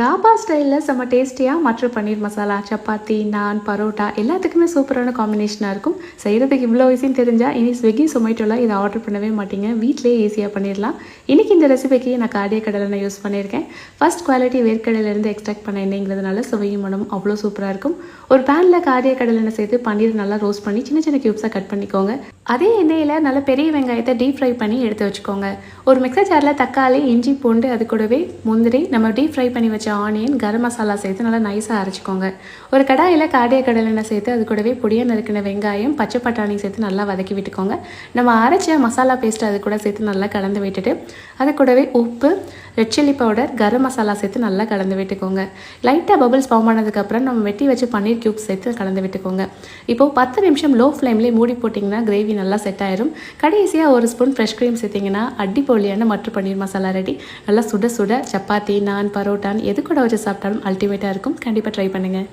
தாபா ஸ்டைலில் செம்ம டேஸ்டியாக மட்டர் பன்னீர் மசாலா, சப்பாத்தி, நான், பரோட்டா எல்லாத்துக்குமே சூப்பரான காம்பினேஷனாக இருக்கும். செய்கிறதுக்கு இவ்வளோ ஈஸின்னு தெரிஞ்சால் இனி ஸ்விக்கி, சொமேட்டோவில் இதை ஆர்டர் பண்ணவே மாட்டீங்க. வீட்டிலேயே ஈஸியாக பண்ணிடலாம். இன்றைக்கி இந்த ரெசிபிக்கு நான் காடிய கடலை யூஸ் பண்ணியிருக்கேன். ஃபர்ஸ்ட் குவாலிட்டி வேர்க்கடலையிலேருந்து எக்ஸ்ட்ராக்ட் பண்ண எண்ணெய்ங்கிறதுனால சுவையும் மனம் அவ்வளோ சூப்பராக இருக்கும். ஒரு பேனில் காடிய கடலை சேர்த்து பன்னீர் நல்லா ரோஸ்ட் பண்ணி சின்ன சின்ன க்யூப்ஸாக கட் பண்ணிக்கோங்க. அதே எண்ணெயில் நல்ல பெரிய வெங்காயத்தை டீப் ஃப்ரை பண்ணி எடுத்து வச்சுக்கோங்க. ஒரு மிக்சர் ஜாரில் தக்காளி, இஞ்சி, பூண்டு, அது கூடவே முந்திரி, நம்ம டீப் ஃப்ரை பண்ணி வச்ச ஆனியன், கரம் மசாலா சேர்த்து நல்லா நைஸாக அரைச்சிக்கோங்க. ஒரு கடாயில் காடிய கடலை சேர்த்து அது கூடவே பொடியாக நறுக்கின வெங்காயம், பச்சை பட்டாணி சேர்த்து நல்லா வதக்கி விட்டுக்கோங்க. நம்ம அரைச்ச மசாலா பேஸ்ட்டு அது கூட சேர்த்து நல்லா கலந்து விட்டுட்டு அது கூடவே உப்பு, red chilli powder, garam masala சேர்த்து நல்லா கலந்து விட்டுக்கோங்க. லைட்டாக பபிள்ஸ் ஃபார்ம் ஆனதுக்கப்புறம் நம்ம வெட்டி வச்சு பன்னீர் க்யூப்ஸ் சேர்த்து கலந்து விட்டுக்கோங்க. இப்போது 10 நிமிஷம் லோ ஃப்ளேம்லேயே மூடி போட்டிங்கன்னா கிரேவி நல்லா செட் ஆயிரும். கடைசியாக ஒரு ஸ்பூன் ஃப்ரெஷ் க்ரீம் சேர்த்திங்கன்னா அடிப்பொலியான மட்டர் பன்னீர் மசாலா ரெடி. நல்லா சுட சுட சப்பாத்தி, நான், பரோட்டான் எது கூட வச்சு சாப்பிட்டாலும் அல்டிமேட்டாக இருக்கும். கண்டிப்பாக ட்ரை பண்ணுங்கள்.